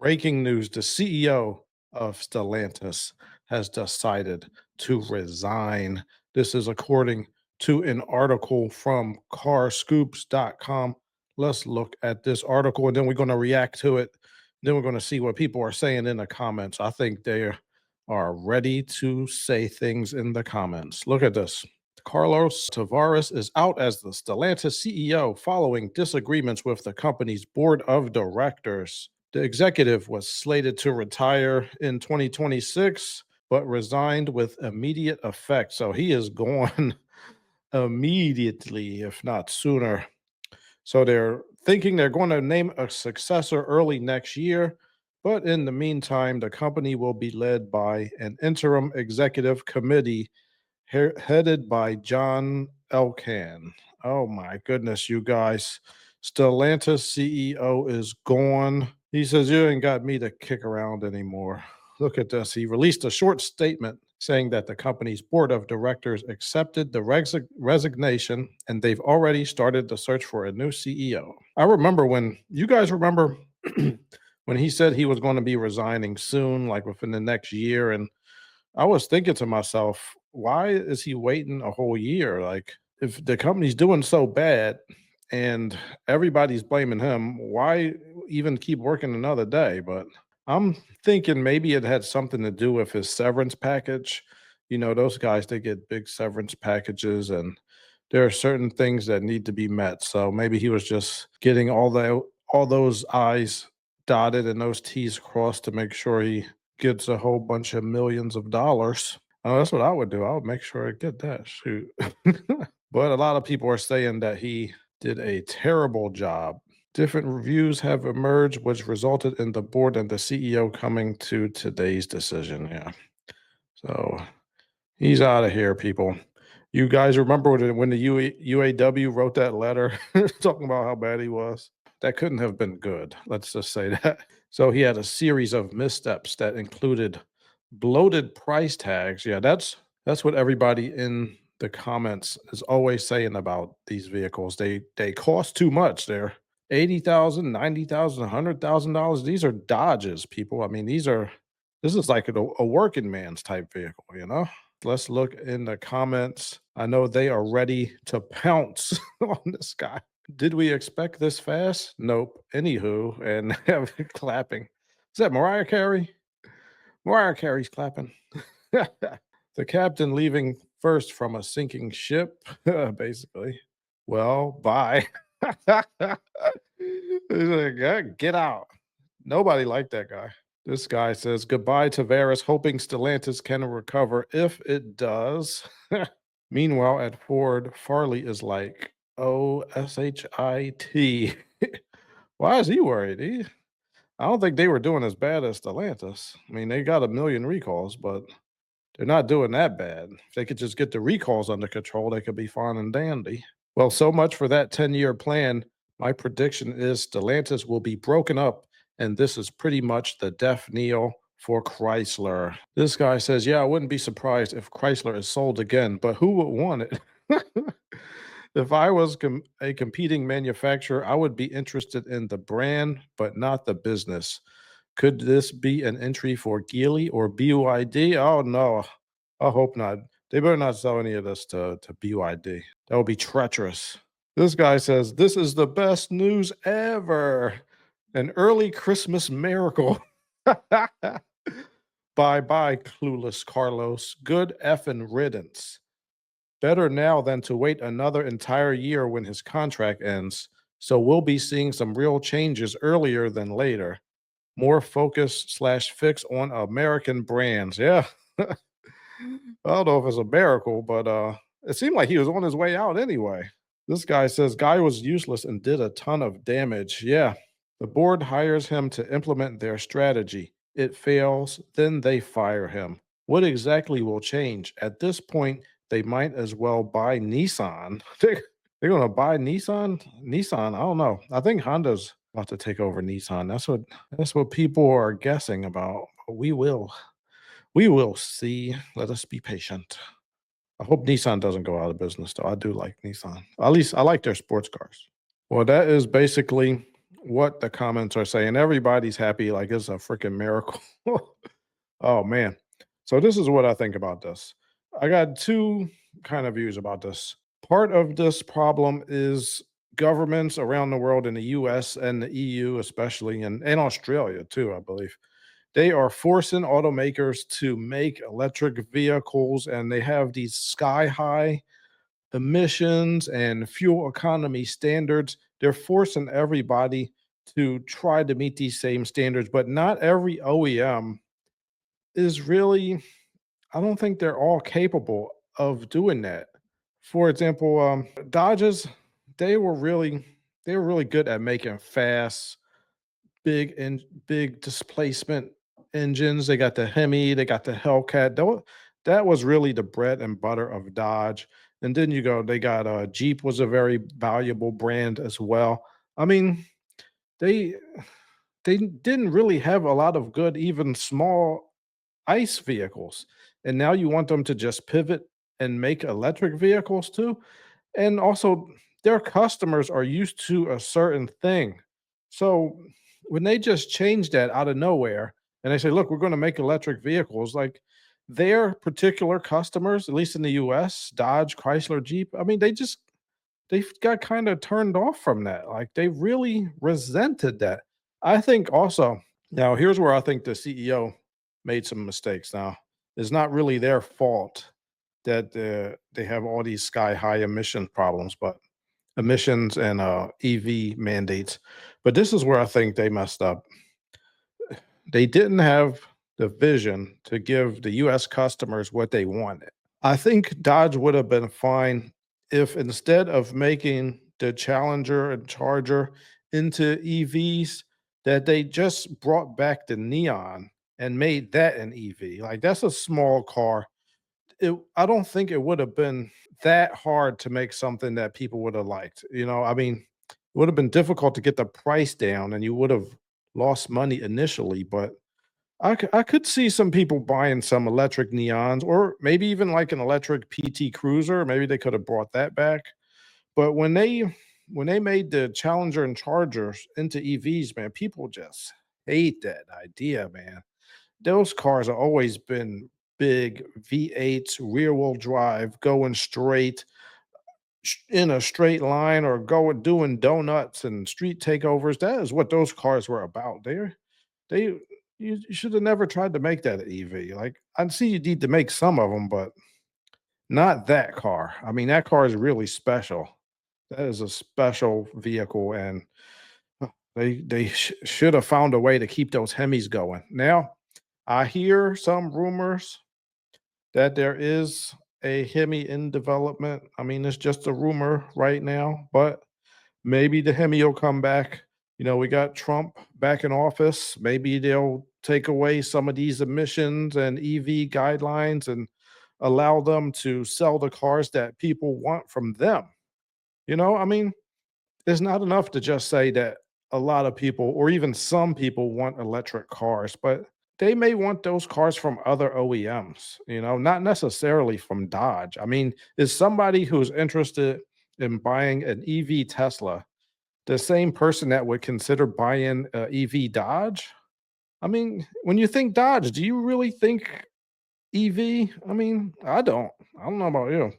Breaking news, the CEO of Stellantis has decided to resign. This is according to an article from carscoops.com. Let's look at this article and then we're going to react to it. Then we're going to see what people are saying in the comments. I think they are ready to say things in the comments. Look at this. Carlos Tavares is out as the Stellantis CEO following disagreements with the company's board of directors. The executive was slated to retire in 2026, but resigned with immediate effect. So he is gone immediately, if not sooner. So they're thinking they're going to name a successor early next year. But in the meantime, the company will be led by an interim executive committee headed by John Elkann. Oh my goodness, you guys. Stellantis CEO is gone. He says, "You ain't got me to kick around anymore." Look at this. He released a short statement saying that the company's board of directors accepted the resignation and they've already started the search for a new CEO. I remember when you guys remember when he said he was going to be resigning soon, like within the next year. And I was thinking to myself, why is he waiting a whole year? Like, if the company's doing so bad and everybody's blaming him, why even keep working another day? But I'm thinking maybe it had something to do with his severance package. You know, those guys, they get big severance packages and there are certain things that need to be met. So maybe he was just getting all those I's dotted and those T's crossed to make sure he gets a whole bunch of millions of dollars. Oh, that's what I would do. I would make sure I get that. Shoot. But a lot of people are saying that he did a terrible job. Different reviews have emerged, which resulted in the board and the CEO coming to today's decision. Yeah. So he's out of here, people. You guys remember when the UAW wrote that letter talking about how bad he was? That couldn't have been good. Let's just say that. So he had a series of missteps that included bloated price tags. Yeah, that's what everybody in the comments is always saying about these vehicles. They cost too much. They're 80,000, 90,000, $100,000. These are Dodges, people. I mean, this is like a working man's type vehicle, you know? Let's look in the comments. I know they are ready to pounce on this guy. Did we expect this fast? Nope. Anywho, and have clapping. Is that Mariah Carey? Mariah Carey's clapping. The captain leaving first from a sinking ship, basically. Well, bye. He's like, "Yeah, get out." Nobody liked that guy. This guy says goodbye to Varys, hoping Stellantis can recover if it does. Meanwhile, at Ford, Farley is like, "Oh, SHIT." Why is he worried? I don't think they were doing as bad as Stellantis. I mean, they got a million recalls, but they're not doing that bad. If they could just get the recalls under control, they could be fine and dandy. Well, so much for that 10-year plan. My prediction is Stellantis will be broken up, and this is pretty much the death knell for Chrysler. This guy says, "Yeah, I wouldn't be surprised if Chrysler is sold again, but who would want it?" If I was a competing manufacturer, I would be interested in the brand, but not the business. Could this be an entry for Geely or BYD? Oh no, I hope not. They better not sell any of this to BYD. That would be treacherous. This guy says, "This is the best news ever. An early Christmas miracle." Bye bye, clueless Carlos. Good effing riddance. Better now than to wait another entire year when his contract ends. So we'll be seeing some real changes earlier than later. More focus slash fix on American brands. Yeah. I don't know if it's a miracle, but it seemed like he was on his way out anyway. This guy says guy was useless and did a ton of damage. Yeah. The board hires him to implement their strategy. It fails, then they fire him. What exactly will change? At this point, they might as well buy Nissan. They're going to buy Nissan? Nissan, I don't know. I think Honda's about to take over Nissan. That's what people are guessing about. We will see. Let us be patient. I hope Nissan doesn't go out of business, though. I do like Nissan. At least I like their sports cars. Well, that is basically what the comments are saying. Everybody's happy, like it's a freaking miracle. Oh man. So this is what I think about this. I got two kind of views about this. Part of this problem is governments around the world in the US and the EU especially and Australia too, I believe. They are forcing automakers to make electric vehicles and they have these sky high emissions and fuel economy standards. They're forcing everybody to try to meet these same standards, but not every OEM is really, I don't think they're all capable of doing that. For example, Dodges, they were really they were really good at making fast, big displacement engines. They got the Hemi, they got the Hellcat. That was really the bread and butter of Dodge. And then you go, they got Jeep was a very valuable brand as well. I mean, they they didn't really have a lot of good, even small ICE vehicles. And now you want them to just pivot and make electric vehicles too. And also, their customers are used to a certain thing. So when they just change that out of nowhere and they say, look, we're going to make electric vehicles, like their particular customers, at least in the US, Dodge, Chrysler, Jeep, I mean, they got kind of turned off from that. Like they really resented that. I think also, now here's where I think the CEO made some mistakes now. It's not really their fault that they have all these sky high emission problems, but emissions and EV mandates. But this is where I think they messed up. They didn't have the vision to give the US customers what they wanted. I think Dodge would have been fine if instead of making the Challenger and Charger into EVs, that they just brought back the Neon and made that an EV. Like that's a small car. I don't think it would have been that hard to make something that people would have liked. I mean, it would have been difficult to get the price down and you would have lost money initially, but I could see some people buying some electric neons or maybe even like an electric PT Cruiser. Maybe they could have brought that back. But when they made the Challenger and Chargers into EVs, man, people just hate that idea, man. Those cars have always been big V8s, rear wheel drive, going straight in a straight line or going doing donuts and street takeovers. That is what those cars were about. They you should have never tried to make that an EV. Like I see you need to make some of them, but not that car. I mean, that car is really special. That is a special vehicle, and they should have found a way to keep those Hemis going. Now, I hear some rumors that there is a Hemi in development. I mean, it's just a rumor right now, but maybe the Hemi will come back. We got Trump back in office. Maybe they'll take away some of these emissions and EV guidelines and allow them to sell the cars that people want from them. I mean, it's not enough to just say that a lot of people or even some people want electric cars, but they may want those cars from other OEMs, not necessarily from Dodge. I mean, is somebody who's interested in buying an EV Tesla the same person that would consider buying a EV Dodge? I mean, when you think Dodge, do you really think EV? I mean, I don't. I don't know about you.